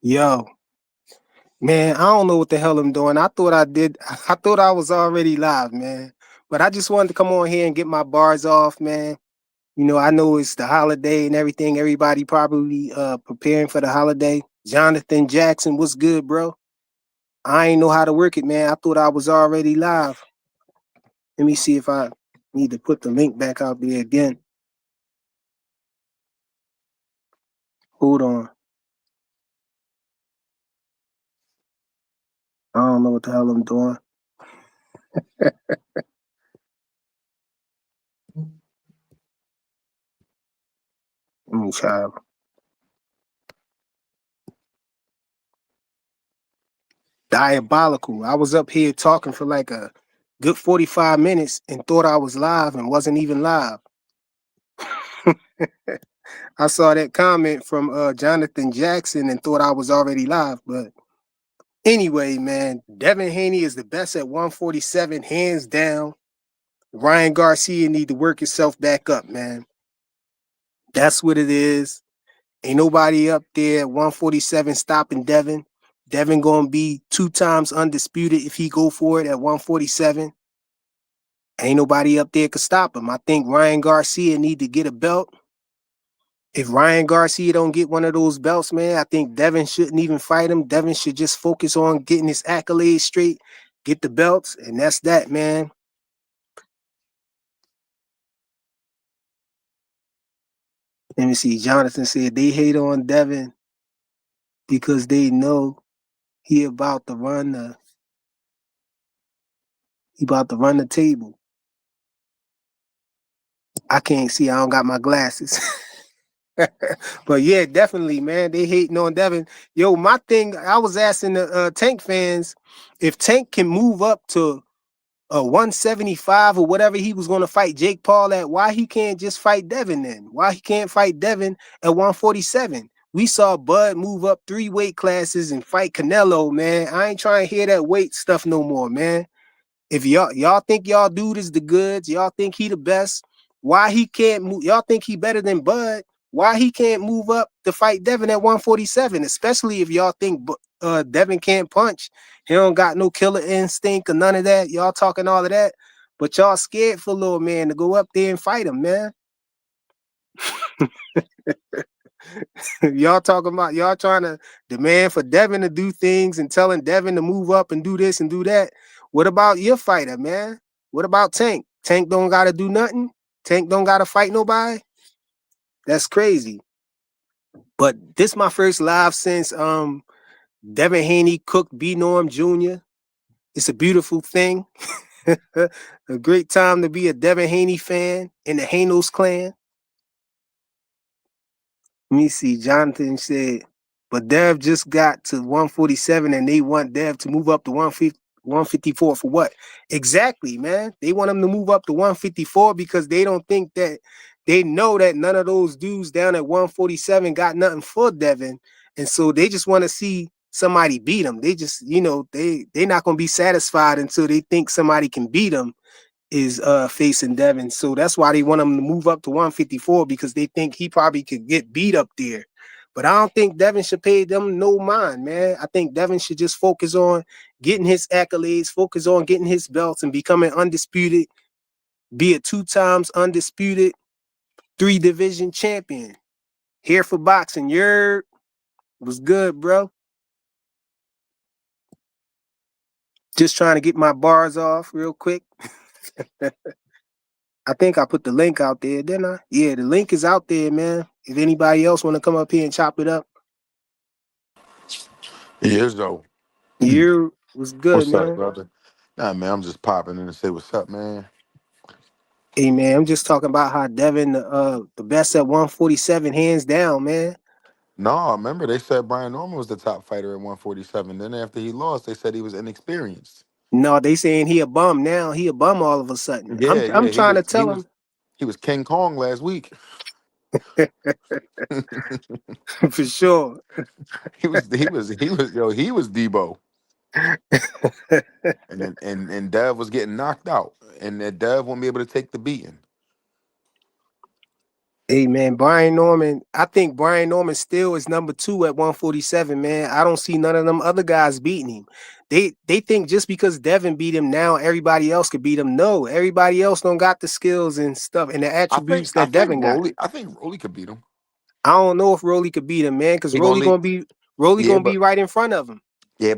Yo, man, I don't know what the hell I'm doing. I thought I did. I thought I was already live, man. But I just wanted to come on here and get my bars off, man. I know it's the holiday and everything. Everybody probably preparing for the holiday. Jonathan Jackson, what's good, bro? I ain't know how to work it, man. I thought I was already live. Let me see if I need to put the link back out there again. Hold on. I don't know what the hell I'm doing. Let me try. Diabolical. I was up here talking for like a good 45 minutes and thought I was live and wasn't even live. I saw that comment from Jonathan Jackson and thought I was already live. But anyway, man, Devin Haney is the best at 147, hands down. Ryan Garcia need to work himself back up, man. That's what it is. Ain't nobody up there at 147 stopping Devin. Devin gonna be 2 times undisputed if he go for it at 147. Ain't nobody up there could stop him. I think Ryan Garcia need to get a belt. If Ryan Garcia don't get one of those belts, man, I think Devin shouldn't even fight him. Devin should just focus on getting his accolades straight, get the belts, and that's that, man. Let me see. Jonathan said they hate on Devin because they know he about to run the table. I can't see. I don't got my glasses. But yeah, definitely, man. They hating on Devin. Yo, my thing, I was asking the Tank fans if Tank can move up to 175 or whatever he was going to fight Jake Paul at, why he can't just fight Devin then? Why he can't fight Devin at 147? We saw Bud move up 3 weight classes and fight Canelo, man. I ain't trying to hear that weight stuff no more, man. If y'all think y'all dude is the goods, y'all think he the best, why he can't move? Y'all think he better than Bud? Why he can't move up to fight Devin at 147? Especially if y'all think Devin can't punch, he don't got no killer instinct or none of that. Y'all talking all of that, but y'all scared for little man to go up there and fight him, man. Y'all talking about y'all trying to demand for Devin to do things and telling Devin to move up and do this and do that. What about your fighter, man? What about Tank? Tank don't gotta do nothing. Tank don't gotta fight nobody. That's crazy. But this my first live since Devin Haney cooked B Norm Jr. It's a beautiful thing. A great time to be a Devin Haney fan in the Hanos clan. Let me see. Jonathan said, but Dev just got to 147 and they want Dev to move up to 154 for what? Exactly, man. They want him to move up to 154 because they don't think that they know that none of those dudes down at 147 got nothing for Devin. And so they just want to see somebody beat them. They just, they're not going to be satisfied until they think somebody can beat them is facing Devin. So that's why they want him to move up to 154 because they think he probably could get beat up there. But I don't think Devin should pay them no mind, man. I think Devin should just focus on getting his accolades, focus on getting his belts and becoming undisputed, be a 2 times undisputed 3 division champion. Here for boxing. You're was good, bro. Just trying to get my bars off real quick. I think I put the link out there, didn't I? Yeah, the link is out there, man. If anybody else want to come up here and chop it up, Yes, though. you was good, What's up, man. brother? Nah, man, I'm just popping in to say what's up, man. Hey, man, I'm just talking about how Devin, the best at 147, hands down, man. No, remember they said Brian Norman was the top fighter at 147. Then after he lost, they said he was inexperienced. No, they saying he a bum now. He a bum all of a sudden. I'm Yeah, I'm yeah, he trying was to he tell was him he was King Kong last week. for sure. He was Debo. And then and Dev was getting knocked out. And that Dev won't be able to take the beating. Hey man, Brian Norman. I think Brian Norman still is number two at 147. Man, I don't see none of them other guys beating him. They think just because Devin beat him now, everybody else could beat him. No, everybody else don't got the skills and stuff and the I think attributes I that think Devin got. Rolly I think Rolly could beat him. I don't know if Rolly could beat him, man, because He gonna lead. Rolly Yeah, gonna be but right in front of him.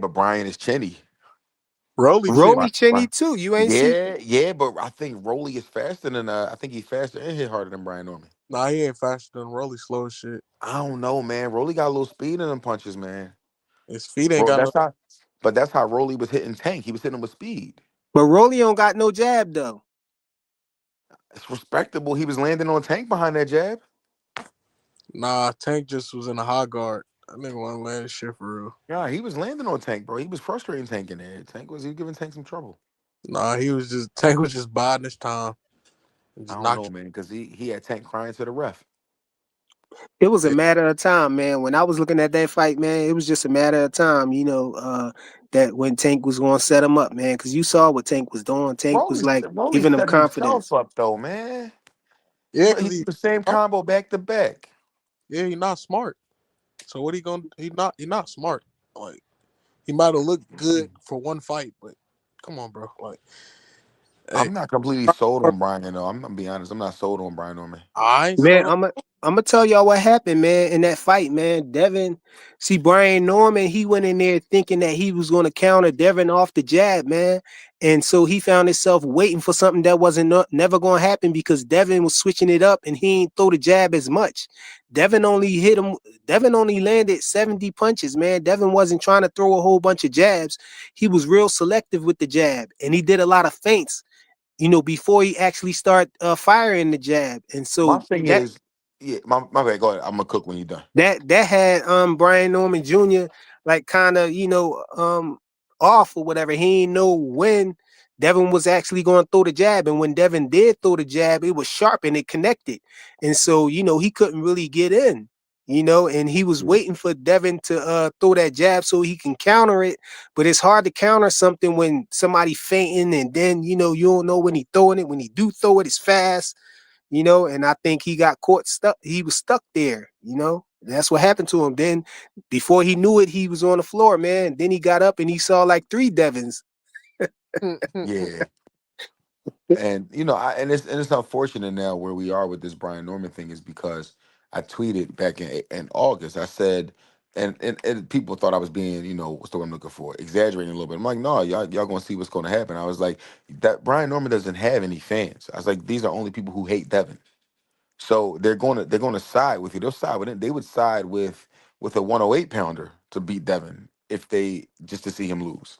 Brian is chinny. Rolly Bri- Rolly chinny. chinny Bri- too. You ain't see Yeah, but I think Rolly is faster than I think he's faster and hit harder than Brian Norman. Nah, he ain't faster than Rolly. Slow as shit. I don't know, man. Rolly got a little speed in them punches, man. His feet ain't Bro, got no. that's how Rolly was hitting Tank. He was hitting him with speed. but Rolly don't got no jab though. It's respectable. He was landing on Tank behind that jab. Nah, Tank just was in a high guard. That nigga want to land his shit for real. Yeah, he was landing on Tank, bro. He was frustrating Tank in there. He was giving Tank some trouble. Nah, he was just Tank was just biding his time and I just don't know, knocked man, because he had Tank crying to the ref. It was a you. matter of time, man. When I was looking at that fight, man, it was just a matter of time, that when Tank was going to set him up, man, because you saw what Tank was doing. Tank was like Rolly giving him set himself confidence. up though, man. Yeah, He cause threw he the same smart. combo back to back. Yeah, he not smart. So what he gonna? He not smart. Like he might have looked good for one fight, but come on, bro. Like, hey, I'm not completely sold on Brian though. I'm gonna be honest. I'm not sold on Brian Norman. I ain't Man, sold. I'm gonna tell y'all what happened, man, in that fight, man. Devin, see Brian Norman, he went in there thinking that he was gonna counter Devin off the jab, man, and so he found himself waiting for something that wasn't never gonna happen because Devin was switching it up and he ain't throw the jab as much. Devin only hit him. Devin only landed 70 punches, man. Devin wasn't trying to throw a whole bunch of jabs. He was real selective with the jab, and he did a lot of feints, before he actually start firing the jab. And My so thing that is, yeah, my bad. Go ahead. I'm gonna cook when you're done. that had Brian Norman Jr. like kind of off or whatever. He didn't know when Devin was actually going to throw the jab, and when Devin did throw the jab, it was sharp and it connected, and so he couldn't really get in. And he was Yeah. waiting for Devin to throw that jab so he can counter it. But it's hard to counter something when somebody fainting, and then you don't know when he throwing it. When he do throw it, it's fast, and I think he got caught stuck. He was stuck there. That's what happened to him. Then before he knew it, he was on the floor, man. Then he got up and he saw like three Devins. Yeah. And it's unfortunate now where we are with this Brian Norman thing is because I tweeted back in August. I said, and people thought I was being, what's the word I'm looking for, exaggerating a little bit. I'm like, no, y'all gonna see what's gonna happen. I was like, that Brian Norman doesn't have any fans. I was like, these are only people who hate Devin. So they're gonna side with you. They'll side with it. They would side with a 108 pounder to beat Devin if they just to see him lose.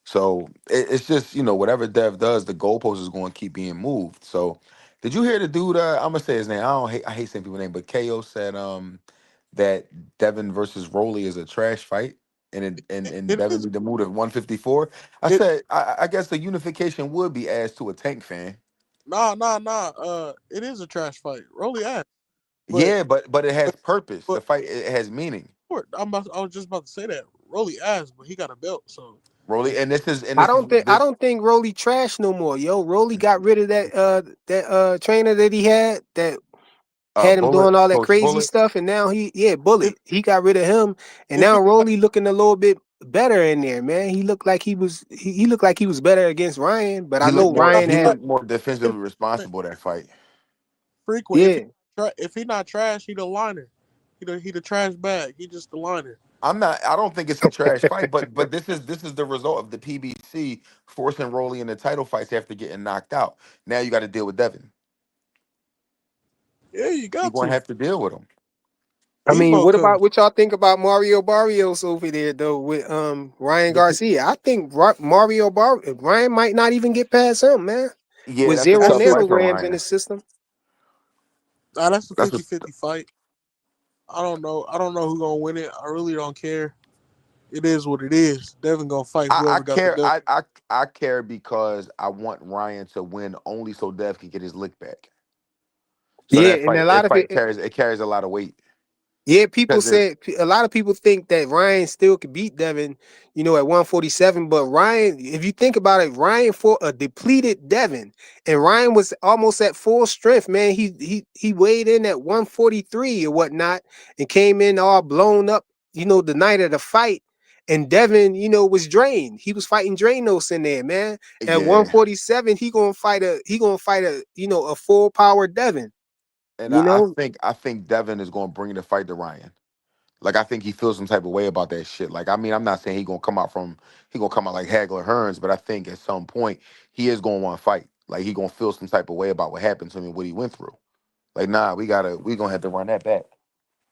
So it's just whatever Dev does, the goalpost is going to keep being moved. So did you hear the dude? I'm gonna say his name. I hate saying people's name, but KO said that Devin versus Rolly is a trash fight, and it Devin is. need to move to 154. I It said I guess the unification would be asked to a Tank fan. nah. It is a trash fight. Rolly ass, but Yeah, but it has but purpose. The but fight it has meaning. I was just about to say that Rolly ass, but he got a belt, so Rolly, it's and I this is don't think I this don't think Rolly trash no more. Yo, Rolly got rid of that trainer that he had had him Bullet, doing all that Coach crazy Bullet. stuff, and now if Bullet. He got rid of him, and if now he Rolly looking a little bit better in there, man. He looked like he looked like he was better against Ryan, but I know Ryan He had looked more if defensively responsible that fight. frequent yeah. if he not trash, he the liner. He the trash bag. He just the liner. I don't think it's a trash fight, but this is the result of the PBC forcing Rolly into title fights after getting knocked out. Now you got to deal with Devin. Yeah, you You're got going to to. have to deal with him. I mean, Debo couldn't. what y'all think about Mario Barrios over there though with Ryan The, P- Garcia? I think Ryan might not even get past him, man. Yeah, With that's a zero that's tough fight 50. for nanograms in Ryan. his system. That's a That's a 50-50 fight. I don't know. I don't know who gonna win it. I really don't care. It is what it is. Devin gonna fight I whoever got the care. belt. I care because I want Ryan to win only so Dev can get his lick back. So Yeah, that and a fight lot that of fight it carries a lot of weight. Yeah, people because there's said a lot of people think that Ryan still could beat Devin, at 147. But Ryan, if you think about it, Ryan fought a depleted Devin, and Ryan was almost at full strength. Man, he weighed in at 143 or whatnot, and came in all blown up. The night of the fight, and Devin, was drained. He was fighting Drainos in there, man. At yeah, 147, he gonna fight a full power Devin. and You I know, think Devin is going to bring the fight to Ryan. Like I think he feels some type of way about that shit. Like I mean, I'm not saying he gonna come out like Hagler Hearns, but I think at some point he is gonna want to fight. Like he gonna feel some type of way about what happened to him and what he went through. Like nah, we gonna have to run that back,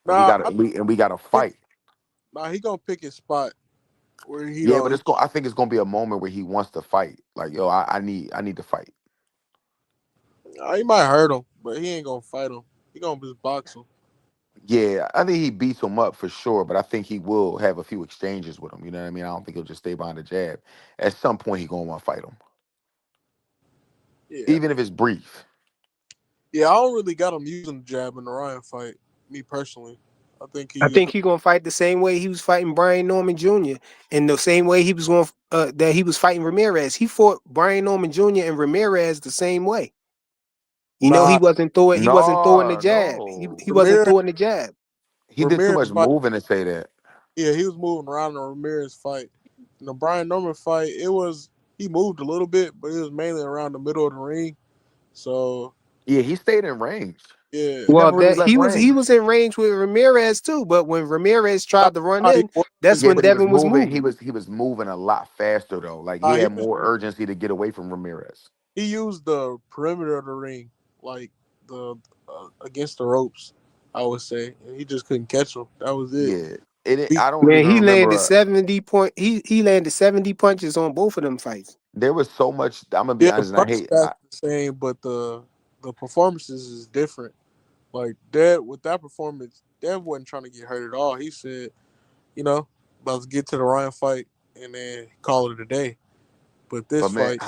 and Nah, we gotta pick, fight. he gonna pick his spot where he Yeah, but don't. I think it's gonna be a moment where he wants to fight. Like yo, I need to fight. He might hurt him, but he ain't gonna fight him. He gonna just box him. Yeah, I think he beats him up for sure, but I think he will have a few exchanges with him. You know what I mean? I don't think he'll just stay behind the jab. At some point, he gonna want to fight him, Yeah, even if it's brief. yeah. I don't really got him using the jab in the Ryan fight. Me personally, I think he I used think the. he gonna fight the same way he was fighting Brian Norman Jr. and the same way he was going that he was fighting Ramirez. He fought Brian Norman Jr. and Ramirez the same way. He Nah, wasn't throwing the No, jab. He no. wasn't Ramirez, throwing the jab. He did too Ramirez much fight. moving to say that. Yeah, he was moving around in the Ramirez fight. In the Brian Norman fight, he moved a little bit, but it was mainly around the middle of the ring. So Yeah, he stayed in range. yeah, He Well, never really that left he range. was in range with Ramirez too, but when Ramirez tried to run he in, that's Yeah, when but he was Devin was moving. moving. He was moving a lot faster though. Like he nah, he had was more urgency to get away from Ramirez. he used the perimeter of the ring, like the against the ropes. I would say, and he just couldn't catch him. That was it. Yeah, He, I don't Man, even he landed remember. 70 point. He landed 70 punches on both of them fights. There was so much. I'm gonna be yeah, the honest, and I punch hate. stats the same, but the performances is different. Like Dev with that performance, Dev wasn't trying to get hurt at all. He said, you know, about to get to the Ryan fight and then call it a day. But this But man, fight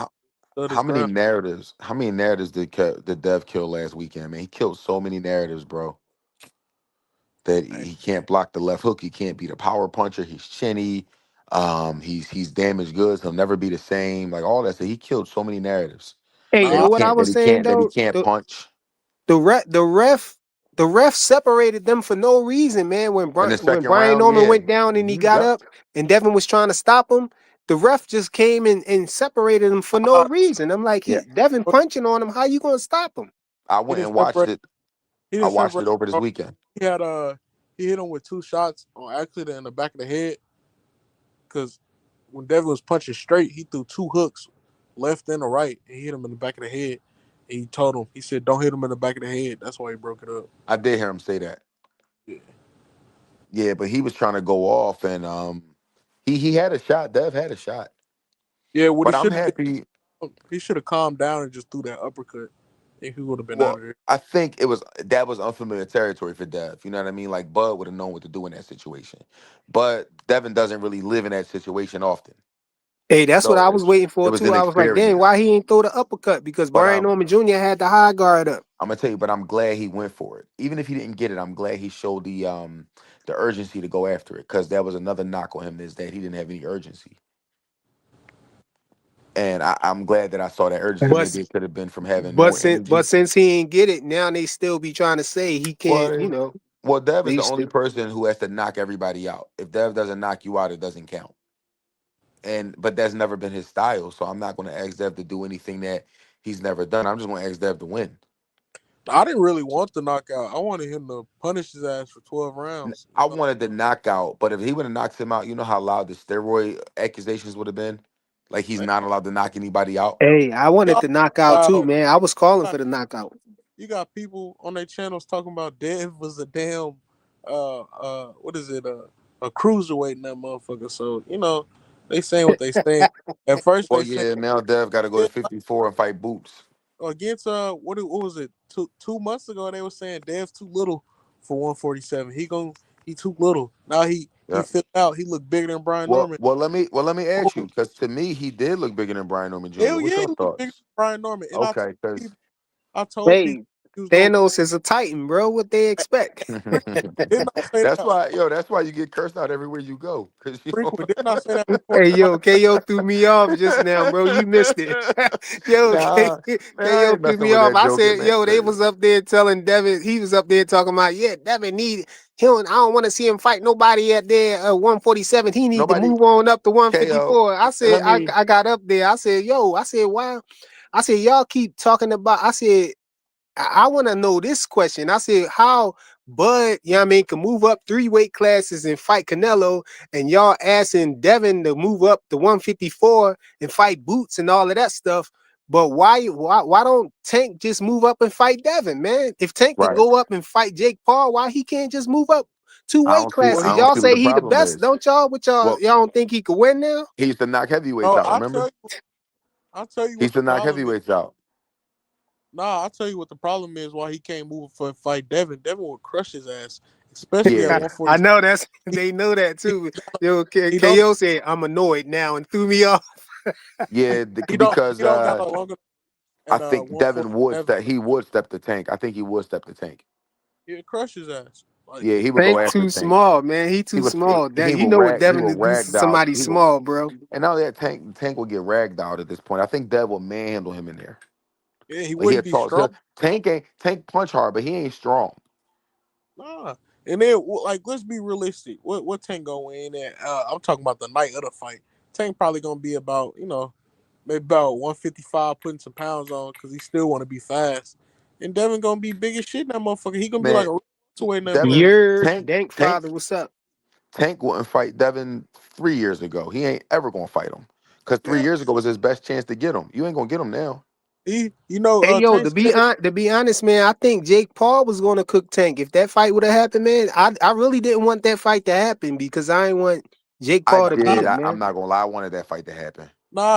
stood his ground. how many narratives did Dev kill last weekend? Man, he killed so many narratives, bro. That Hey, he can't block the left hook. He can't beat a power puncher. He's chinny. He's damaged goods. He'll never be the same. Like all that. So he killed so many narratives Hey, that and nah, what I was saying he though, can't punch. the ref separated them for no reason, man. When In the when second Brian round, Norman yeah. went down and he got Yep. up, and Devin was trying to stop him, the ref just came and separated him for no nah, reason. I'm like, Yeah. Devin punching on him. How you gonna stop him? I he went didn't and watched separate. it. He I didn't watched separate. it over this weekend. He had he hit him with two shots on accident in the back of the head because when Devin was punching straight, he threw two hooks, left and a right, and he hit him in the back of the head. And he told him, he said, "Don't hit him in the back of the head." That's why he broke it up. I did hear him say that. Yeah, Yeah, but he was trying to go off and he had a shot. Dev had a shot. yeah. What But I'm happy. he should have calmed down and just threw that uppercut, and he would have been out Well, of there. I think that was unfamiliar territory for Dev. You know what I mean? Like Bud would have known what to do in that situation. But Devin doesn't really live in that situation often. Hey, that's what So I was waiting it for was too. I was like, dang, inexperience. why he ain't throw the uppercut? Because But Brian Norman Jr. had the high guard up. I'm gonna tell you, but I'm glad he went for it. Even if he didn't get it, I'm glad he showed the urgency to go after it. Cause that was another knock on him is that he didn't have any urgency. And I'm glad that I saw that urgency. But Maybe it could have been from having but more since but energy. since he ain't get it, now they still be trying to say he can't. Well, well, Dev is They the only still. person who has to knock everybody out. If Dev doesn't knock you out, it doesn't count. And but that's never been his style. So I'm not going to ask Dev to do anything that he's never done. I'm just going to ask Dev to win. I didn't really want the knockout. I wanted him to punish his ass for 12 rounds. I wanted the knockout, but if he would have knocked him out, you know how loud the steroid accusations would have been. Like he's Man, not allowed to knock anybody out. Hey, I wanted y'all the knockout too, loud. man. I was calling for the knockout. You got people on their channels talking about Dev was a damn what is it a cruiserweight in that motherfucker. So they saying what they saying. At first Well, they say yeah, now Dev got to go to 54 and fight Boots. against what was it 2 months ago they were saying Dev's too little for 147. He too little. Now he Yeah. fit out. He looked bigger than Brian Well, Norman. let me ask you because to me he did look bigger than Brian Norman Jr. Hell What's yeah, your he looked bigger than thoughts? Brian Norman. And Okay, because I told people Hey, he was gonna. Thanos is a Titan, bro. What they expect? Didn't I say That's that? why, yo. That's why you get cursed out everywhere you go, cause you. Frequent. Didn't I say that before? Hey, yo, KO threw me off just now, bro. You missed it. Yo, Nah, man, I KO ain't threw messing me with off. that I joking, said, man. yo, they was up there telling Devin, he was up there talking about, yeah, Devin I don't want to see him fight nobody at there 147. He need to Nobody move on up to KO. 154. I said, Let me. I got up there. I said, yo, I said, why? I said, y'all keep talking about, I said, I want to know this question. I said, how Bud, you know what I mean, can move up 3 weight classes and fight Canelo, and y'all asking Devin to move up to 154 and fight Boots and all of that stuff. But why don't Tank just move up and fight Devin, man? If Tank could Right. go up and fight Jake Paul, why he can't just move up 2 weight Well, I classes? he don't Y'all see what say the he the problem best, is. don't y'all? What y'all Well, don't think he could win now? he used to knock heavyweights no. out. Remember? I'll tell you He what used the to knock problem is. heavyweights out. Nah, I'll tell you what the problem is. Why he can't move for fight Devin. Devin would crush his ass, especially at Yeah. I 140. know that's He, they know that he, too. Yo, he don't. KO said I'm annoyed now and threw me off. Yeah, He don't. because He don't got no longer I at think Devin would 147. step. He would step the Tank. I think he would step the Tank. He'd crush his ass. Like Yeah, he would go Tank after too Tank. small, man. He He too was small. That he you will know what rag he Devin will to do to ragged out. somebody He will, small, bro. and now that Tank will get ragged out at this point. I think Dev will manhandle him in there. yeah, he Like he'll wouldn't be talk. strong. So Tank punch hard, but he ain't strong. Nah. And then like let's be realistic. What Tank gonna win at? I'm talking about the night of the fight. Tank probably gonna be about maybe about 155, putting some pounds on because he still want to be fast. And Devin gonna be big as shit in that motherfucker. He gonna be like Man, a two-way in that Devin motherfucker. Your Tank Dank Tank father, what's up? Tank wouldn't fight Devin 3 years ago. He ain't ever gonna fight him. Cause three Yeah. years ago was his best chance to get him. You ain't gonna get him now. Hey yo, Tank said to be honest, man, I think Jake Paul was gonna cook Tank. If that fight would have happened, man, I really didn't want that fight to happen because I ain't want Jake I Paul to beat did. him, I'm man. not gonna lie. I wanted that fight to happen.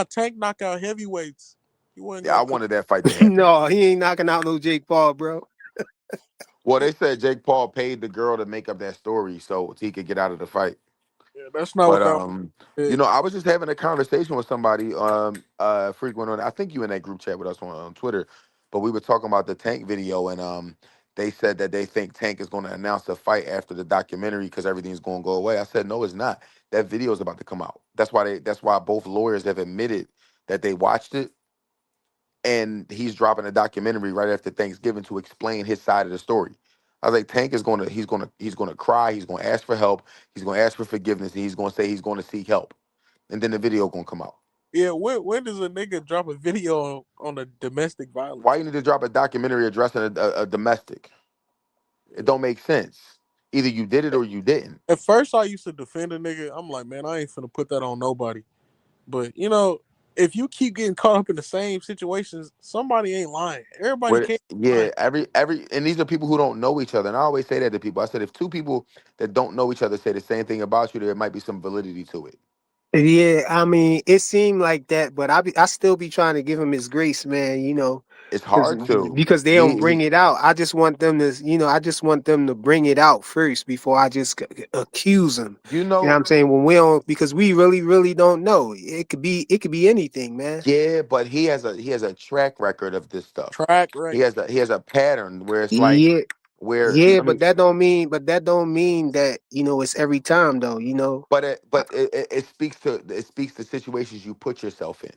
Tank knock out heavyweights. He wasn't Yeah, I gonna cook. wanted that fight to happen. No, he ain't knocking out no Jake Paul, bro. Well, they said Jake Paul paid the girl to make up that story so he could get out of the fight. Yeah, that's not But what that was. I was just having a conversation with somebody, frequent on. I think you in that group chat with us on Twitter, but we were talking about the Tank video, and they said that they think Tank is going to announce a fight after the documentary because everything's going to go away. I said no, it's not. That video is about to come out. That's why both lawyers have admitted that they watched it, and he's dropping a documentary right after Thanksgiving to explain his side of the story. I was like, Tank is he's gonna cry, he's gonna ask for help, he's gonna ask for forgiveness, and he's gonna say he's gonna seek help. And then the video gonna come out. Yeah, when does a nigga drop a video on a domestic Why violence? you need to drop a documentary addressing a domestic? It Yeah. don't make sense. Either you did it or you didn't. At first, I used to defend a nigga. I'm like, man, I ain't finna put that on nobody. But if you keep getting caught up in the same situations, somebody ain't lying. Everybody With can't lie. yeah, every and these are people who don't know each other. And I always say that to people. I said if two people that don't know each other say the same thing about you, there might be some validity to it. Yeah, I mean, it seemed like that, but I still be trying to give him his grace, man. It's 'Cause- hard to. because they don't bring it out. I just want them to, I just want them to bring it out first before I just accuse them. You You know what know, I'm saying? When we don't, because we really, really don't know. It could be anything, man. yeah, but he has a track record of this stuff. Track He record. has a pattern where it's like Yeah, where yeah, I but mean, that don't mean that it's every time though. it speaks to situations you put yourself in.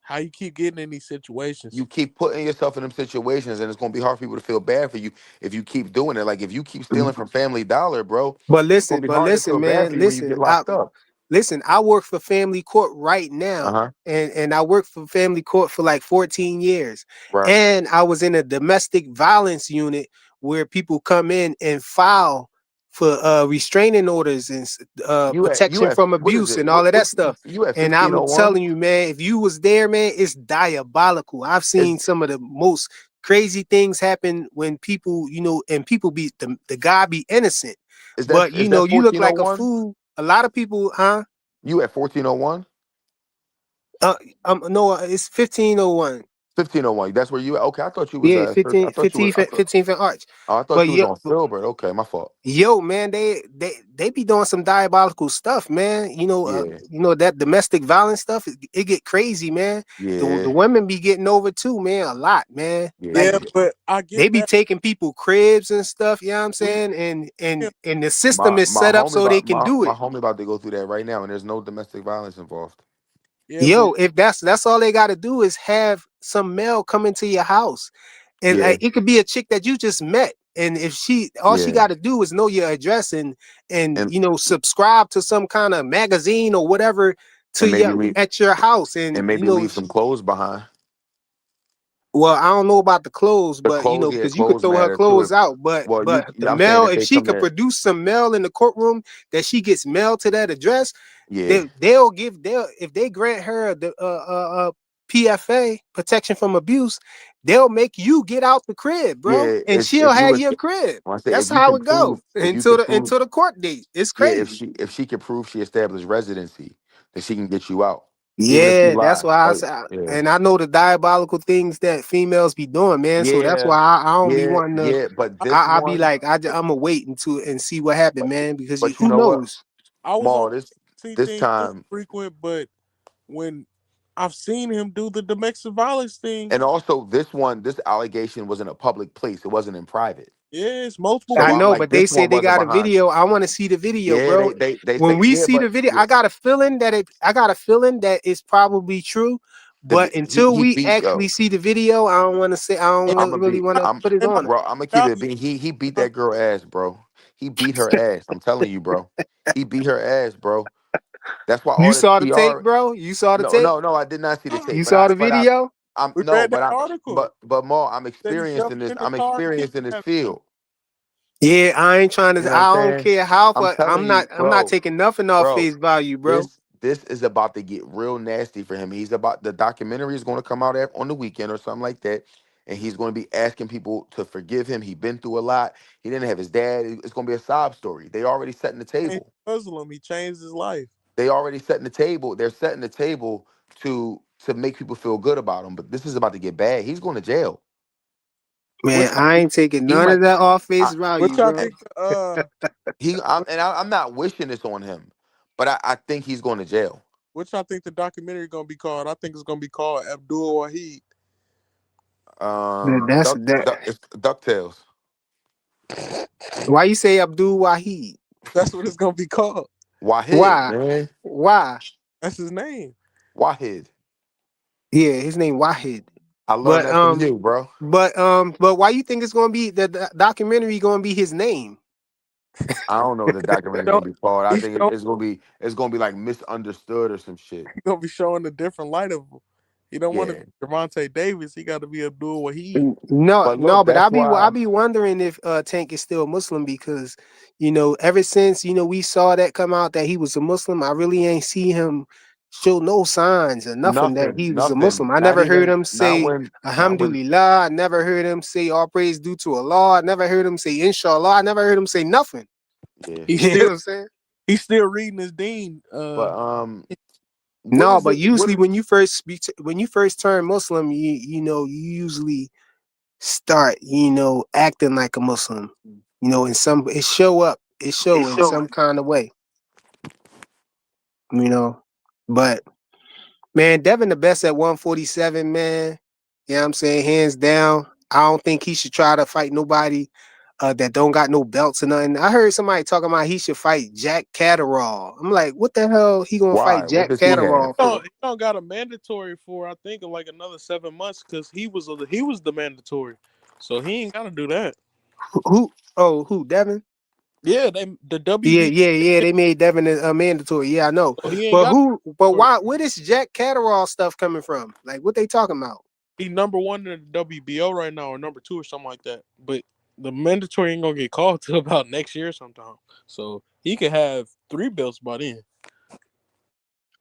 How you keep getting in these situations? You keep putting yourself in them situations, and it's gonna be hard for people to feel bad for you if you keep doing it. Like if you keep stealing from Family Dollar, bro, But it's gonna listen, be but hard to listen, feel bad for man, you when you get listen. locked up. Listen, I work for Family Court right Uh now, huh. and I worked for Family Court for like 14 years. Right. And I was in a domestic violence unit where people come in and file for restraining orders and You protection have from what is abuse it? and all of that What stuff. you have And fifteen I'm oh one? telling you, man, if you was there, man, it's diabolical. I've Is seen some of the most crazy things happen when people, and people be the guy be innocent, is that but is that you look fourteen oh like a one? fool. A lot of people, huh? You at 1401? No, it's 1501. 1501. That's where you at? Okay, I thought you was Yeah, I 15, thought you was 15th, 15th and Arch. I thought But you was yo, on Filbert. Okay, my fault. yo, man, they be doing some diabolical stuff, man. Yeah, That domestic violence stuff. It get crazy, man. The yeah, women be getting over too, man, a lot, man. Like Yeah, yeah. but I they get be that. taking people cribs and stuff. You know what I'm We saying? And yeah, and and the system is set up so they can do My it. homie about to go through that right now, and there's no domestic violence involved. yeah, but Yo, if that's all they got to do is have some mail come into your house, and Yeah, it could be a chick that you just met, and if all she yeah, got to do is know your address and and subscribe to some kind of magazine or whatever to and maybe your leave at your house, and and maybe leave some clothes behind. well, I don't know about the clothes, The but clothes, yeah, because you could clothes throw her matter too. clothes out, but Well, the I'm saying mail, if if they she come could there, produce some mail in the courtroom that she gets mail to that address, yeah, they'll if they grant her the PFA, protection from abuse, they'll make you get out the crib, bro, yeah. and she'll If you have was, your crib. when I say That's how it go if you can prove, until the court date. It's yeah, crazy. if she can prove she established residency, then she can get you out, even if you Yeah, that's lie. why I Oh, said, yeah, and I know the diabolical things that females be doing, man. So that's yeah, why I don't be wanting to. yeah. But this I be one, like, I'm gonna wait until and see what happened, man, because but you who know what, knows? I was on Maul, see this thing time. frequent, but when I've seen him do the domestic violence thing, And also, this allegation was in a public place. It wasn't in private. yeah, it's multiple So I I'm people. know, like, but they this said one they wasn't got a behind. video. I want to see the video, Yeah, bro. they When say we yeah, see the but video, yeah, I got a feeling that I got a feeling that it's probably true. But until he we beat actually yo. see the video, I don't want to say. I don't And, really want to I'm put it and I on it. bro. I'm gonna keep doubt it you. being. He beat I that girl ass, bro. He beat her ass. I'm telling you, bro. He beat her ass, bro. That's why You all this saw the tape, PR. bro. You saw the No, tape. no, no. I did not see the tape, You saw the but I, video. I'm we no, read that but I, article but more. I'm that he experienced in jumped this. in the I'm car and experienced in this kidnapped her. field. Yeah, I ain't trying You to. know what I'm I don't saying? care how, I'm but telling you, I'm not taking nothing off bro. face value, bro. This is about to get real nasty for him. He's about the documentary is going to come out on the weekend or something like that, and he's going to be asking people to forgive him. He's been through a lot. He didn't have his dad. It's going to be a sob story. They already setting the Changed table. Muslim. He changed his life. They already setting the table. They're setting the table to make people feel good about him. But this is about to get bad. He's going to jail. Man, What y'all I think? ain't taking He none of might. that off face I, What value, y'all bro. think? I'm not wishing this on him, but I think he's going to jail. What y'all think the documentary gonna be called? I think it's gonna be called Abdul Wahid. That's that. It's Ducktales. Why you say Abdul Wahid? That's what it's gonna be called. Wahid, Why? man. Why? That's his name. Wahid. Yeah, his name Wahid. I learned But that from you, bro. but why you think it's gonna be the documentary gonna be his name? I don't know what the documentary is Don't- gonna be called. I He's think it's gonna be like misunderstood or some shit. gonna be showing a different light of him. He don't want to Yeah. be Javante Davis. He got to be Abdul Wahid. No, But no, look, but that's I why be wondering if Tank is still Muslim because ever since we saw that come out that he was a Muslim, I really ain't see him show no signs or nothing that nothing, he was a nothing. Muslim. I Not never heard even him say not when Alhamdulillah. I never heard him say all praise due to Allah. I never heard him say Inshallah. I never heard him say nothing. yeah. He's You know still what I'm saying? he's still reading his dean. But what No, is but it? What usually when you first turn Muslim, you usually start acting like a Muslim. In some it show in some kind of way. You know, but man, Devin the best at 147, man. You know what I'm saying? Hands down. I don't think he should try to fight nobody that don't got no belts or nothing. I heard somebody talking about he should fight Jack Catterall. I'm like, what the hell he gonna fight why? What Jack does he have? Catterall for? He don't got a mandatory for I think like another 7 months because he was the mandatory, so he ain't got to do that. Who? Oh, who? Devin? Yeah, the Yeah, WB. yeah, yeah. They made Devin a mandatory. Yeah, I know. So he ain't But got. who? But why? Where is Jack Catterall stuff coming from? Like, what they talking about? He number one in the WBO right now, or number two, or something like that. But the mandatory ain't gonna get called till about next year sometime. So he could have 3 belts by then.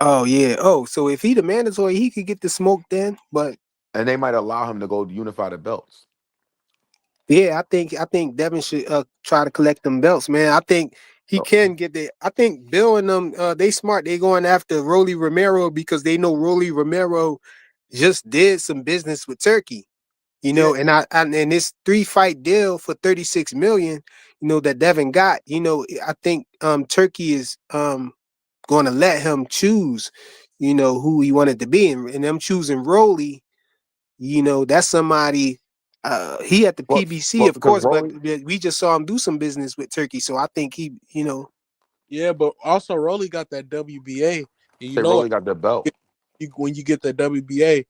Oh yeah. Oh, so if he the mandatory, he could get the smoke then. But And they might allow him to go unify the belts. yeah, I think Devin should try to collect them belts, man. I think he So, can get there. I think Bill and them they smart. They going after Rolly Romero because they know Rolly Romero just did some business with Turkey. Yeah, And this 3-fight deal for 36 million, that Devin got, I think Turkey is going to let him choose, who he wanted to be, and them choosing Rolly, that's somebody. He at the PBC, Well, of because course, but Rolly, we just saw him do some business with Turkey, so I think he. yeah, but also Rolly got that WBA, and you say know Rolly got the belt. when you get that WBA,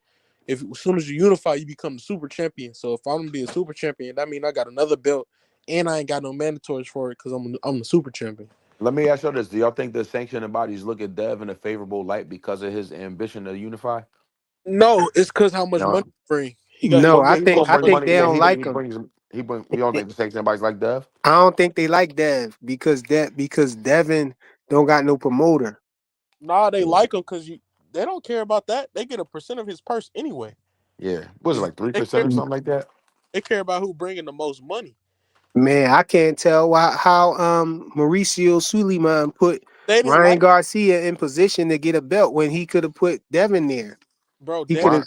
if as soon as you unify, you become the super champion. So if I'm gonna be a super champion, that means I got another belt, and I ain't got no mandatories for it because I'm the super champion. Let me ask you this: do y'all think the sanctioning bodies look at Dev in a favorable light because of his ambition to unify? No, it's because how much money No. he bring. No, Yeah, I he's think gonna I bring think money. they Yeah, don't he like him. brings. You don't think the sanctioning bodies like Dev? I don't think they like Dev because Devin don't got no promoter. Nah, they Yeah. like him because they don't care about that. They get a percent of his purse anyway. Yeah. Was it It's, like three they percent care. or something like that? They care about who bringing the most money. Man, I can't tell how Mauricio Suleiman put They didn't Ryan like, Garcia in position to get a belt when he could have put Devin there. bro. He could Devin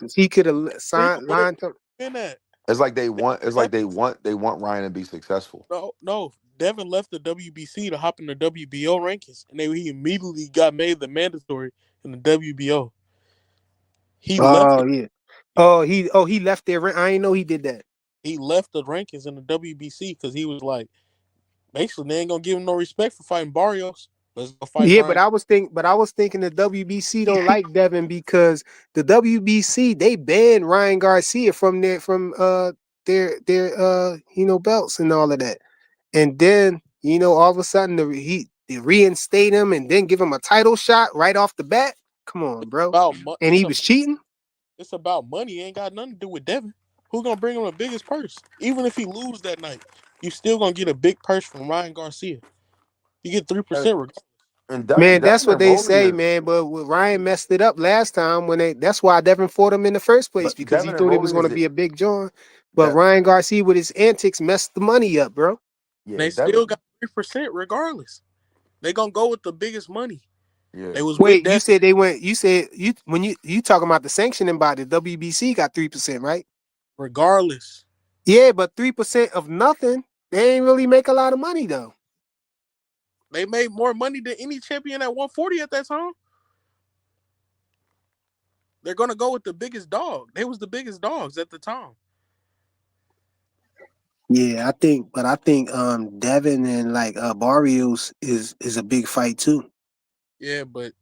have Right. signed where lined up. been at. It's like they want. It's Devin, like they want Ryan to be successful. no. Devin left the WBC to hop in the WBO rankings, and he immediately got made the mandatory in the WBO. He left. Oh yeah. Oh he left there. I ain't know he did that. He left the rankings in the WBC because he was like, basically, they ain't gonna give him no respect for fighting Barrios. Let's go fight Yeah, Brian. but I was thinking the WBC don't like Devin because the WBC they banned Ryan Garcia from their belts and all of that. And then, all of a sudden they reinstate him and then give him a title shot right off the bat. Come on, bro. About And he was cheating? it's about money. It ain't got nothing to do with Devin. Who gonna bring him the biggest purse? Even if he lose that night, you still gonna get a big purse from Ryan Garcia. You get three And, percent. and Man, that's Devin what and they Rolly say, is, man. But Ryan messed it up last time that's why Devin fought him in the first place but because he Devin and thought it was Rolly going is to be a big joint. But that. Ryan Garcia with his antics messed the money up, bro. Yeah, They still Devin. got 3% regardless. They gonna go with the biggest money. Yeah, They was with Wait, you Devin said they went. You said you talking about the sanctioning body? The WBC got 3%, right? regardless. Yeah, but 3% of nothing, they ain't really make a lot of money though. They made more money than any champion at 140 at that time. They're gonna go with the biggest dog. They was the biggest dogs at the time. Yeah, I think Devin and like Barrios is a big fight too. Yeah, but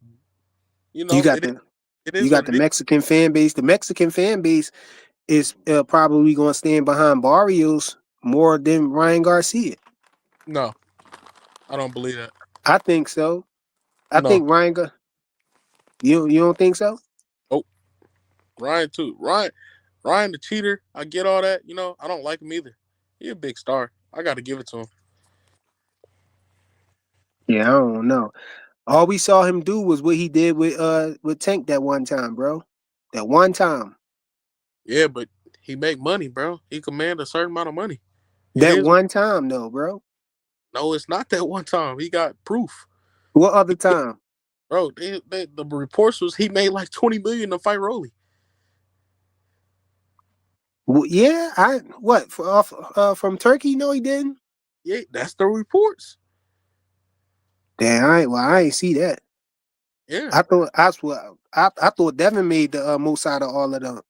You got it the it you is got what the it is. Mexican fan base. The Mexican fan base is probably going to stand behind Barrios more than Ryan Garcia. No, I don't believe that. I think so. I No. think you don't think so? Oh, Ryan too. Ryan the cheater. I get all that. I don't like him either. He a big star. I got to give it to him. Yeah, I don't know. All we saw him do was what he did with Tank that one time, bro. That one time. Yeah, but he make money, bro. He command a certain amount of money. It That is. one time though, bro. No, it's not that one time. He got proof, What other time? bro. The reports was he made like 20 million to fight Rolly. Well, yeah, from Turkey? No, he didn't. Yeah, that's the reports. Damn, I ain't see that. Yeah, I thought Devin made the most out of all of them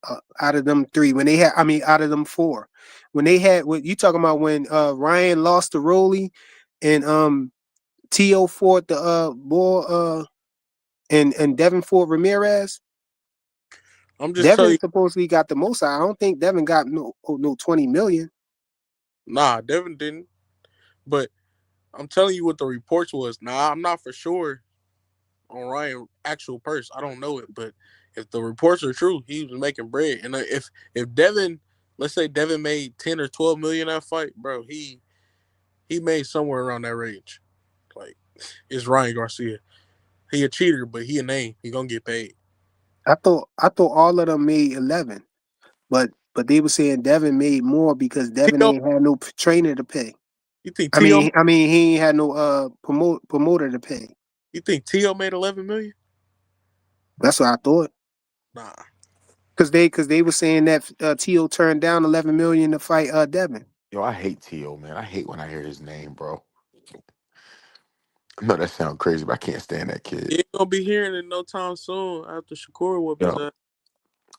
out of them three when they had out of them four when they had what you talking about when Ryan lost to Rolly and To fought the boy and Devin fought Ramirez. I'm just telling Devin you. supposedly got the most out. I don't think Devin got no 20 million. Nah, Devin didn't. But I'm telling you what the reports was. Nah, I'm not for sure on Ryan actual purse. I don't know it, but if the reports are true, he was making bread. And if Devin, let's say Devin made 10 or 12 million that fight, bro, he made somewhere around that range. Like it's Ryan Garcia. He a cheater, but he a name. He gonna get paid. I thought all of them made 11, but they were saying Devin made more because Devin T.O. ain't had no trainer to pay. You think I T.O. mean, I mean, he ain't had no promoter to pay. You think T.O. made 11 million? That's what I thought. Nah. Cause they were saying that Tio turned down 11 million to fight Devin. Yo, I hate T.O., man. I hate when I hear his name, bro. I know that sounds crazy, but I can't stand that He kid. ain't gonna be hearing it no time soon after Shakur whoop his Yo, ass.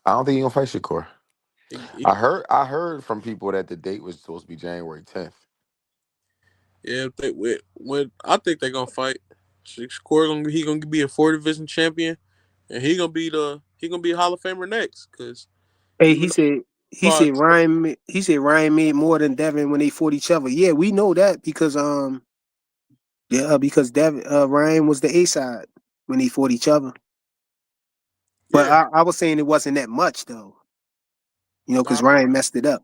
I don't think he gonna fight Shakur. He, I heard from people that the date was supposed to be January 10th. yeah, if they when I think they gonna fight. Shakur he gonna be a 4 division champion, and he gonna be a Hall of Famer next. Cause Hey, even he though said he he fought, said Ryan made more than Devin when they fought each other. Yeah, we know that because Devin Ryan was the A side when they fought each other. But yeah, I was saying it wasn't that much though, because nah, Ryan messed it up.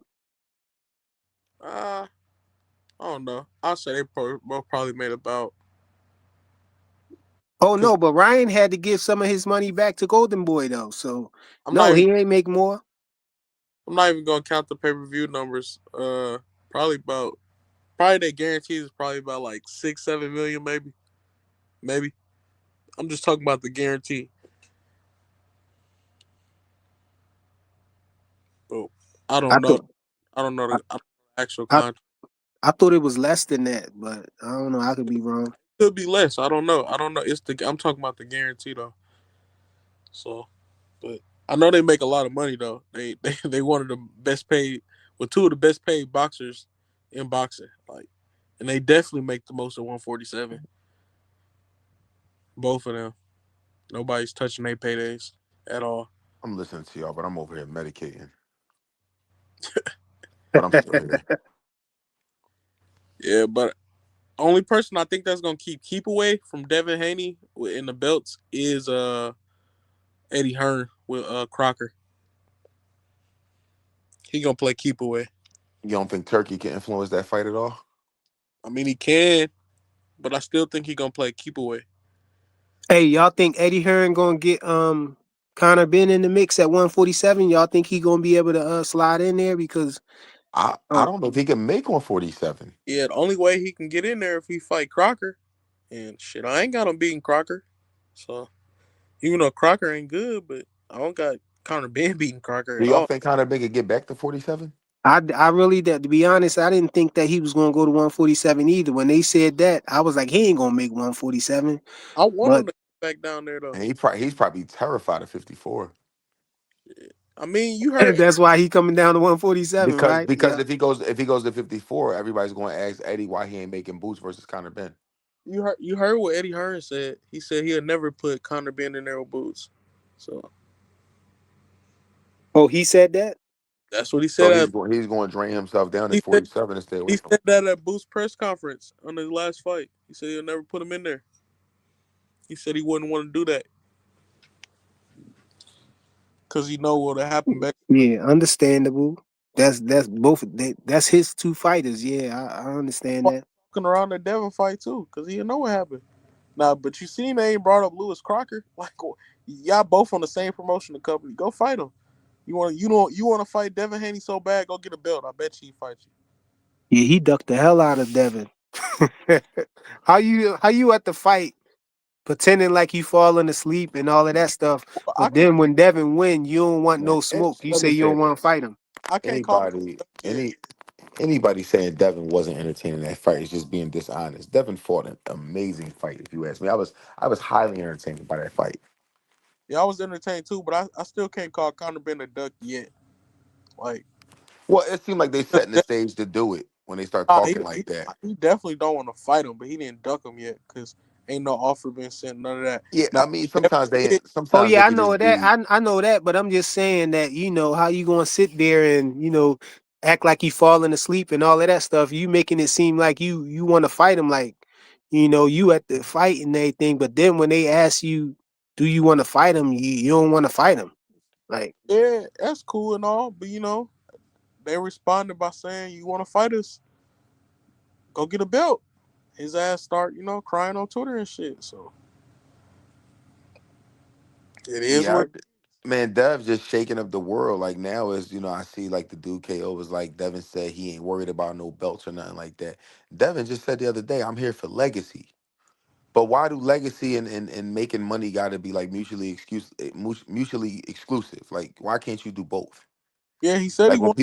uh, I don't know. I'll say they both probably made about. Oh Cause no, but Ryan had to give some of his money back to Golden Boy though. So I'm not no, even he ain't make more. I'm not even gonna count the pay-per-view numbers. Probably about probably their guarantees is probably about like 6-7 million, maybe. I'm just talking about the guarantee. But I I don't know. thought I, I don't know the actual I contract. I thought it was less than that, but I don't know. I could be wrong. Could be less. I don't know. I don't know. I'm talking about the guarantee though. So, but I know they make a lot of money though. They one of the best paid, well, two of the best paid boxers in boxing. Like, and they definitely make the most at 147. Both of them. Nobody's touching their paydays at all. I'm listening to y'all, but I'm over here medicating. But I'm still here. Yeah, but only person I think that's gonna keep away from Devin Haney in the belts is Eddie Hearn with Crocker. He gonna play keep away. You don't think Turkey can influence that fight at all? I mean, he can, but I still think he gonna play keep away. Hey, y'all think Eddie Hearn gonna get Connor Ben in the mix at 147? Y'all think he gonna be able to slide in there because I um don't know if he can make 147. Yeah, the only way he can get in there if he fight Crocker. And shit, I ain't got him beating Crocker. So even though Crocker ain't good, but I don't got Conor Ben beating Crocker Do at y'all all. think Conor Big could get back to 47? I really did, to be honest, I didn't think that he was gonna go to 147 either. When they said that, I was like, he ain't gonna make 147. I want But him to get back down there though. And he's probably terrified of 54. I mean, you heard that's why he coming down to 147, Because right? because Yeah. if he goes to 54, everybody's going to ask Eddie why he ain't making boots versus Conor Ben. you heard what Eddie Hearn said. He said he'll never put Conor Ben in there with boots. So Oh, he said that? that's what he So said. he's going to drain himself down at He said 47 and stay away he from him. said that at Boots press conference on his last fight. He said he'll never put him in there. He said he wouldn't want to do that because he know what'll happen back. Yeah, understandable. That's his two fighters. Yeah, I understand that. Walking around the Devin fight too, because he didn't know what happened. Nah, but you seen they ain't brought up Lewis Crocker. Like, y'all both on the same promotional company. Go fight him. You want to fight Devin Haney so bad? Go get a belt. I bet you he fight you. Yeah, he ducked the hell out of Devin. How you at the fight pretending like you falling asleep and all of that stuff, Well, I but can't. then when Devin win, you don't want Man, no smoke. You let say me you say don't this. want to fight him. I can't call him Anybody, yet. anybody saying Devin wasn't entertaining that fight is just being dishonest. Devin fought an amazing fight, if you ask me. I was highly entertained by that fight. Yeah, I was entertained too, but I still can't call Conor Ben a duck yet. Like, Well, it seemed like they 'cause setting the stage to do it when they start nah, talking like that. he definitely don't want to fight him, but he didn't duck him yet because ain't no offer been sent, none of that. Yeah, Now, I mean Devin did. Oh sometimes they yeah, I could know just that. be. I know that, but I'm just saying that how you gonna sit there and act like you falling asleep and all of that stuff. You making it seem like you want to fight him, like you at the fight and everything. But then when they ask you, do you want to fight him? You don't want to fight him. Like, Yeah, that's cool and all, but they responded by saying, "You want to fight us? Go get a belt." His ass start, crying on Twitter and shit. So it is Yeah, what. man, Dev's just shaking up the world. Like now is, I see like the dude KO was like Devin said he ain't worried about no belts or nothing like that. Devin just said the other day, I'm here for legacy. But why do legacy and making money got to be like mutually exclusive? Like, why can't you do both? Yeah, he said he Like wanted.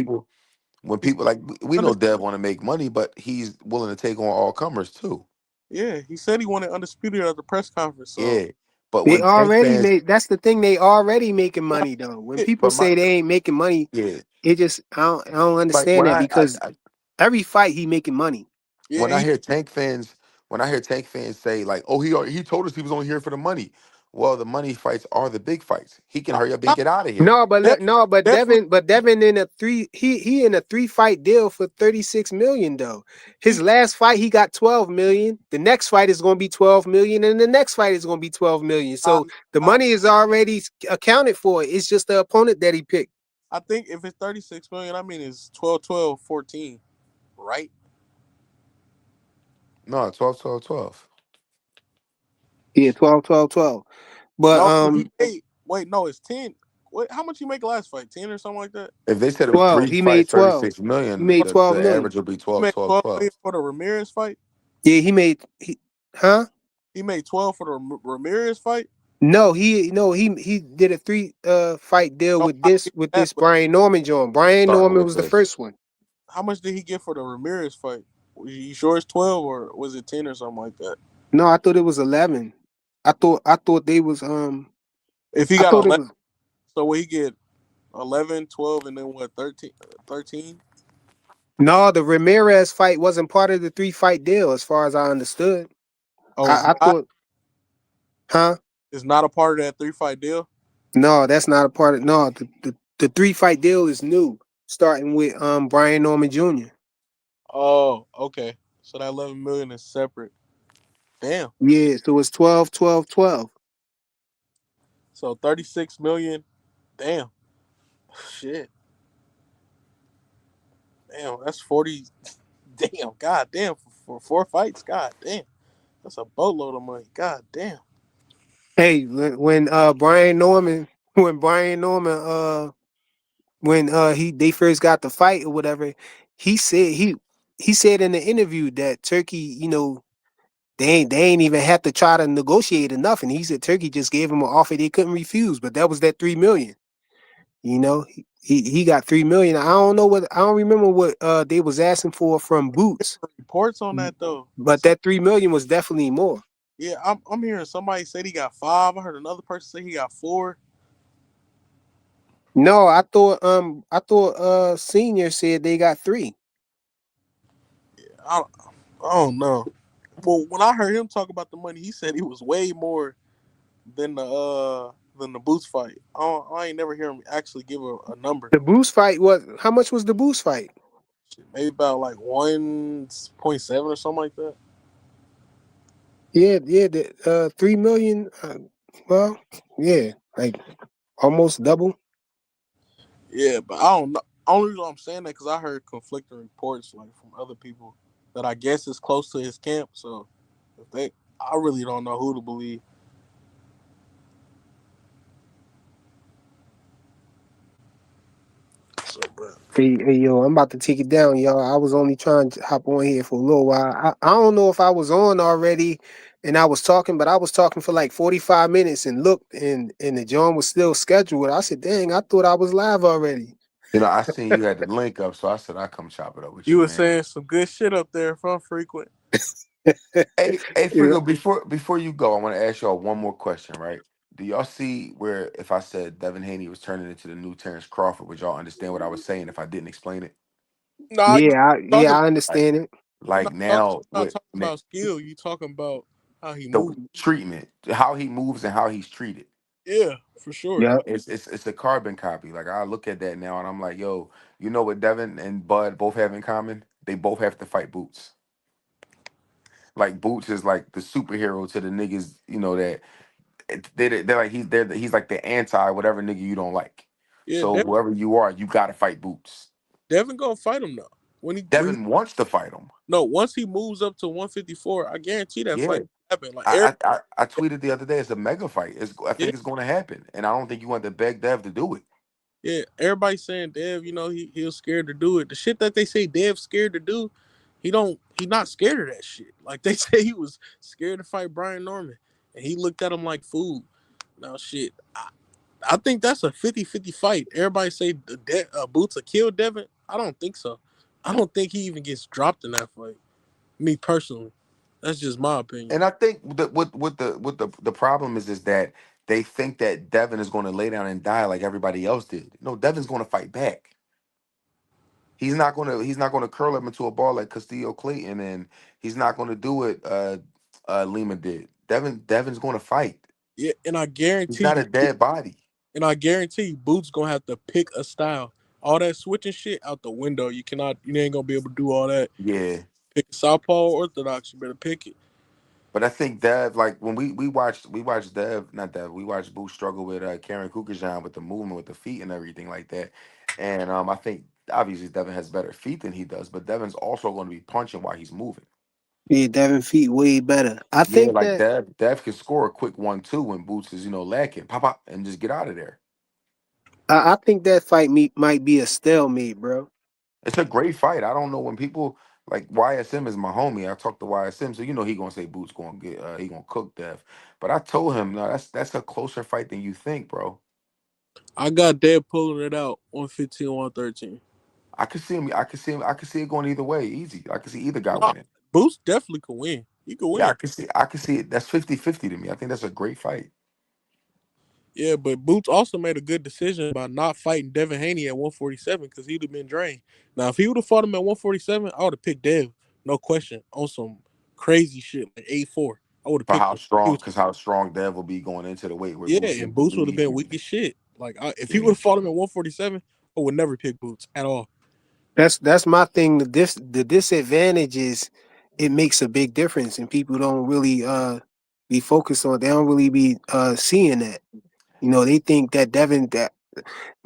when He said people like we know undisputed. Dev want to make money, but he's willing to take on all comers too. Yeah, he said he wanted undisputed at the press conference. So Yeah, but They when Tank already fans, made. That's the thing. They already making nah, money though. When it- people but my say they ain't making money, yeah, it just I don't like understand that because every fight he making money. yeah, when I hear Tank fans, when I hear Tank fans say like, "Oh, he told us he was only here for the money." Well, the money fights are the big fights. He can hurry up and get out of here. No, but Dev, no, but definitely. Devin in a three he in a 3 fight deal for 36 million though. His He, last fight he got 12 million. The next fight is going to be 12 million, and the next fight is going to be 12 million. I, So the I, money is already accounted for. It's just the opponent that he picked. I think if it's 36 million, I mean it's 12, 12, 14, right? No, 12, 12, 12. Yeah, 12, 12, 12. But No, he made. Wait, no, it's 10. What? How much you make last fight? 10 or something like that. If they said it was 12. three He fights, made 12. 36 He million, made 12 the million. average would be He 12, made 12, 12 12. million for the Ramirez fight. Yeah, huh? He made 12 for the Ramirez fight. No, he did a 3 fight deal No, with I this get that, but Brian Norman joint. Brian Starting Norman with was the this. first one. how much did he get for the Ramirez fight? You sure it's 12 or was it 10 or something like that? No, I thought it was 11. I thought they was If he I got thought it 11, was so will he get 11, 12, and then what, 13? 13? no, the Ramirez fight wasn't part of the 3 fight deal as far as I understood. Oh, I thought, huh? it's not a part of that 3 fight deal? No, that's not a part of no, the 3 fight deal is new, starting with Brian Norman Jr. Oh, okay. So that 11 million is separate. Damn. Yeah, so it's 12, 12, 12. So 36 million. Damn. Shit. Damn, that's 40. Damn, god damn. For 4 fights, god damn. That's a boatload of money. God damn. Hey, when Brian Norman when Brian Norman when he they first got the fight or whatever, he said he said in the interview that Turkey, they ain't even have to try to negotiate or nothing. He said Turkey just gave him an offer they couldn't refuse, but that was that 3 million. He got 3 million. I don't remember what they was asking for from Boots, Reports on that though. but Some that 3 million was definitely more. Yeah, I'm hearing somebody said he got 5. I heard another person say he got 4. No, I thought Senior said they got 3. I, I don't know. Well, when I heard him talk about the money, he said it was way more than the Boots fight. I ain't never hear him actually give a number. The Boost fight was how much was the Boost fight? Shit, maybe about like 1.7 or something like that. Yeah, the 3 million. Well, yeah, like almost double. Yeah, but I don't know. Only reason I'm saying that because I heard conflicting reports like from other people that I guess is close to his camp. So if they, I really don't know who to believe. So, but Hey, yo, I'm about to take it down, y'all. I was only trying to hop on here for a little while. I don't know if I was on already and I was talking, but I was talking for like 45 minutes and looked and the joint was still scheduled. I said, dang, I thought I was live already. I seen you had the link up, so I said I come chop it up with you you, were man. saying some good shit up there from frequent. Hey, Yeah. Frigo, before you go, I want to ask y'all one more question, right? Do y'all see where if I said Devin Haney was turning into the new Terrence Crawford, would y'all understand what I was saying if I didn't explain it? Nah, you Yeah, talking I Like, understand it. you're not like talking now you're not with talking about skill. You talking about how he the moves. treatment, how he moves and how he's treated. Yeah, for sure. Yeah. It's a carbon copy. Like I look at that now and I'm like, yo, you know what Devin and Bud both have in common? They both have to fight Boots. Like Boots is like the superhero to the niggas, that they're like he's like the anti whatever nigga you don't like. Yeah, So whoever you are, you gotta fight Boots. Devin gonna fight him though. When he Devin wants to fight him. no once he moves up to 154, I guarantee that Yeah. fight will happen. Like Eric, I tweeted the other day. It's a mega fight. I yeah, think it's going to happen, and I don't think you want to beg Dev to do it. yeah. Everybody saying Dev, he was scared to do it. The shit that they say Dev's scared to do, he not scared of that shit. Like they say he was scared to fight Brian Norman, and he looked at him like food. Now shit, I think that's a 50-50 fight. Everybody say Boots will kill Devin. I don't think so. I don't think he even gets dropped in that fight. Me personally, that's just my opinion. And I think what the problem is that they think that Devin is going to lay down and die like everybody else did. No, Devin's going to fight back. He's not gonna curl him into a ball like Castillo Clayton, and he's not gonna do it. Lima did. Devin's going to fight. Yeah, He's not a dead body. and I guarantee you, Boots gonna have to pick a style. All that switching shit out the window. You cannot. You ain't gonna be able to do all that. Yeah. Pick a southpaw or orthodox. You better pick it. But I think Dev, like when we watched Dev, not Dev, we watched Boo struggle with Karen Kukajan with the movement, with the feet and everything like that. And I think obviously Devin has better feet than he does, but Devin's also going to be punching while he's moving. Yeah, Devin feet way better. I Yeah, think like that Dev can score a quick 1-2 when Boots is lacking, pop pop, and just get out of there. I think that fight might be a stalemate, bro. It's a great fight. I don't know when people like YSM is my homie. I talked to YSM, so he gonna say Boots gonna get he gonna cook Dev. But I told him no, that's a closer fight than you think, bro. I got Dead pulling it out 115, 113. I could see him. I could see him. I could see it going either way, easy. I could see either guy No, winning. Boots definitely could win. He could Yeah, I win. could see. I could see it. That's 50-50 to me. I think that's a great fight. Yeah, but Boots also made a good decision by not fighting Devin Haney at 147 because he'd have been drained. Now, if he would have fought him at 147, I would have picked Dev, no question, on some crazy shit like 8-4. I would have For picked how him. He strong, was, because how strong Dev will be going into the weight where yeah, Boots and is Boots would have really. been weak as shit. Like, if he would Yeah, have fought him at 147, I would never pick Boots at all. That's my thing. The disadvantage is it makes a big difference, and people don't really be focused on. They don't really be seeing that. They think that Devin. That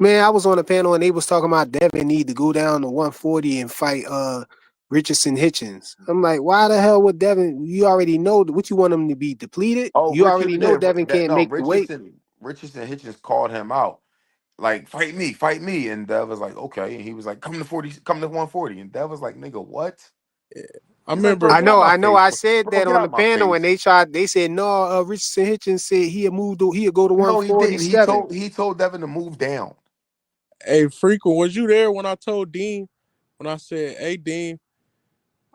man, I was on a panel and they was talking about Devin need to go down to 140 and fight Richardson Hitchens. I'm like, why the hell would Devin? You already know what you want him to be depleted. Oh, You already know Devin That can't no, make the weight. Richardson Hitchens called him out. Like, fight me. And Dev was like, okay. And he was like, come to 140. And Dev was like, nigga, what? Yeah. I He's like, bro, remember, get out my I know. face. I said Bro, that get on out the of my panel, and face. they said no. Richardson Hitchens said he'll go to No, he didn't. He 147. told he told Devin to move down. hey, Frequent, was you there when I told Dean, when I said, hey, Dean,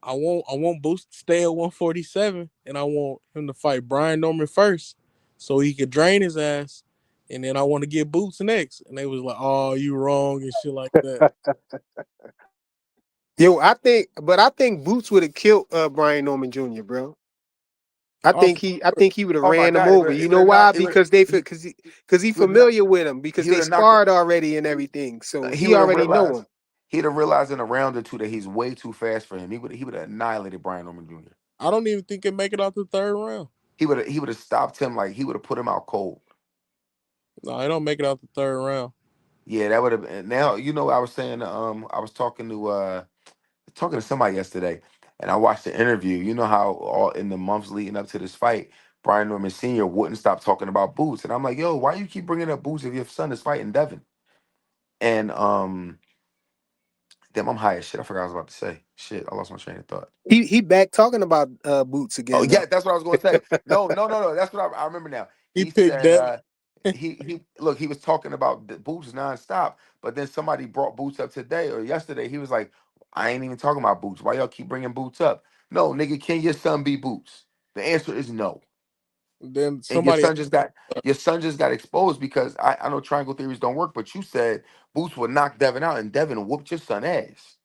I want Boost to stay at 147, and I want him to fight Brian Norman first, so he could drain his ass, and then I want to get Boots next. And they was like, "Oh, you wrong," and shit like that. Yo, I think Boots would have killed Brian Norman Jr., bro. Oh, for I sure. think he would have Oh my ran him God, over. he You would know have why? knocked. Because he He would have familiar with him because he would they have knocked. sparred already and everything. So He he would have already know realized. him. He'd have realized in a round or two that he's way too fast for him. He would have annihilated Brian Norman Jr. I don't even think it make it out the third round. He would have stopped him, like he would have put him out cold. No, it don't make it out the third round. Yeah, that would have. Now I was saying. I was talking to somebody yesterday, and I watched the interview. You know how all in the months leading up to this fight, Brian Norman Sr. wouldn't stop talking about Boots, and I'm like, yo, why you keep bringing up Boots if your son is fighting Devin? And damn, I'm high as shit. I forgot what I was about to say. Shit, I lost my train of thought. He back talking about Boots Oh again yeah, though. that's what I was going to say. No, no, no, no. That's what I remember now. He He picked said Devin. he look, he was talking about the Boots nonstop, but then somebody brought Boots up today or yesterday. He was like, I ain't even talking about Boots. Why y'all keep bringing Boots up? No, nigga, can your son be Boots? The answer is no. Then And your somebody, son just got exposed because I know triangle theories don't work, but you said Boots would knock Devin out and Devin whooped your son ass.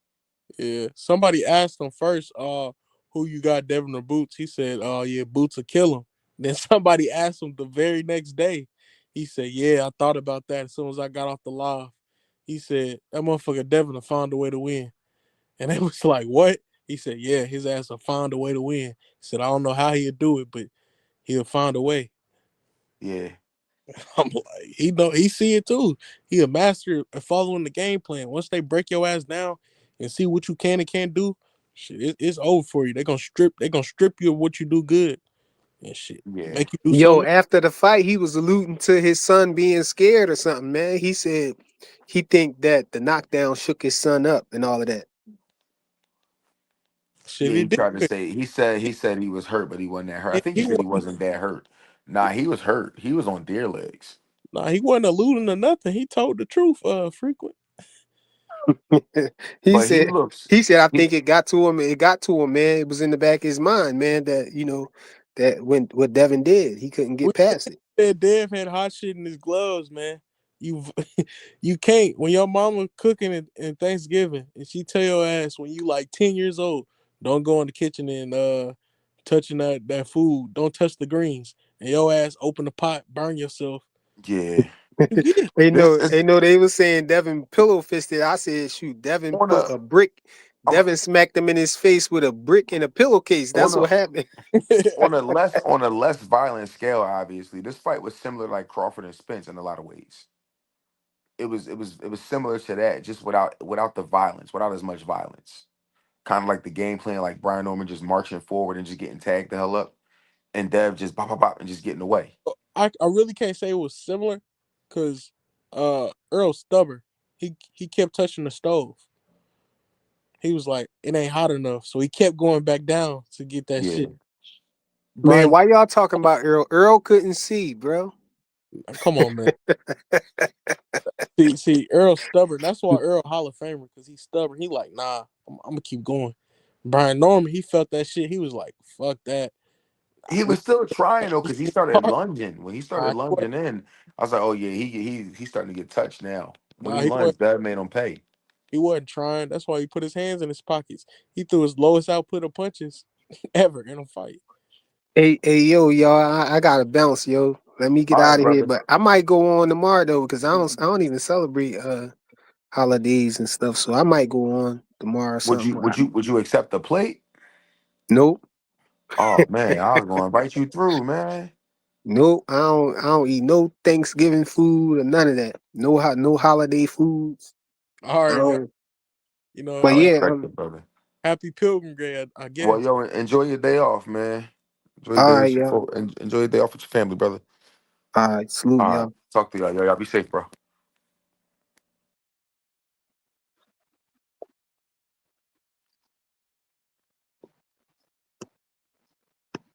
yeah, somebody asked him first, who you got, Devin or Boots? He said, yeah, Boots will kill him. Then somebody asked him the very next day. He said, yeah, I thought about that as soon as I got off the live. He said, that motherfucker Devin will find a way to win. And it was like, what? He said, yeah, his ass will find a way to win. He said, I don't know how he'll do it, but he'll find a way. Yeah, I'm like, he see it too. He a master at following the game plan. Once they break your ass down and see what you can and can't do, shit, it's over for you. They gonna strip you of what you do good and shit. yeah, Make you do Yo, something. after the fight, he was alluding to his son being scared or something, man. He said he think that the knockdown shook his son up and all of that. Shit, Yeah, he he did. tried to say he said he was hurt, but he wasn't that hurt. I think he He said he wasn't. wasn't that hurt. Nah, he was hurt. He was on deer legs. Nah, he wasn't alluding to nothing. He told the truth. Frequent. he But he said looks he said I he, think it got to him. It got to him, man. It was in the back of his mind, man, that that when what Devin did, he couldn't We get past it. said Dev had hot shit in his gloves, man. You you can't when your mama cooking in Thanksgiving and she tell your ass when you like 10 years old, don't go in the kitchen and touching that food. Don't touch the greens. And your ass open the pot, burn yourself. yeah. Yeah. This is They was saying Devin pillow fisted. I said, shoot, Devin on put a a brick. oh, Devin smacked him in his face with a brick and a pillowcase. on That's a what happened. on a less violent scale. Obviously, this fight was similar to like Crawford and Spence in a lot of ways. It was similar to that, just without the violence, without as much violence. Kind of like the game plan, like Brian Norman just marching forward and just getting tagged the hell up, and Dev just bop bop bop and just getting away. I really can't say it was similar because Earl's stubborn. He kept touching the stove. He was like, it ain't hot enough. So he kept going back down to get that shit. Yeah, Man, Brian, why y'all talking about Earl? Earl couldn't see, bro. come on, man. See, Earl's stubborn. That's why Earl Hall of Famer, because he's stubborn. He like, nah, I'm gonna keep going. Brian Norman, he felt that shit. He was like, fuck that. he We was still trying though, because he started hard. lunging. When he Nah, started lunging in, I was like, oh yeah, he's starting to get touched now. When nah, he he wasn't. lunged, Dev made him pay. He wasn't trying. That's why he put his hands in his pockets. He threw his lowest output of punches ever in a fight. Hey, yo, y'all, I gotta bounce, yo. Let me get All right, out of here. brother. But I might go on tomorrow though, because I don't even celebrate holidays and stuff. So I might go on tomorrow or Would you something. would you would you accept the plate? Nope. Oh man, I was going to invite you through, man. Nope. I don't eat no Thanksgiving food or none of that. No holiday foods. All I right, man. don't, You know, I but yeah, respect it, brother. happy Pilgrim Day, I Well, guess. yo, enjoy your day off, man. Enjoy your all day right, with y'all. enjoy your day off with your family, brother. All right, salute All right, y'all. talk to y'all. Yo, y'all be safe, bro.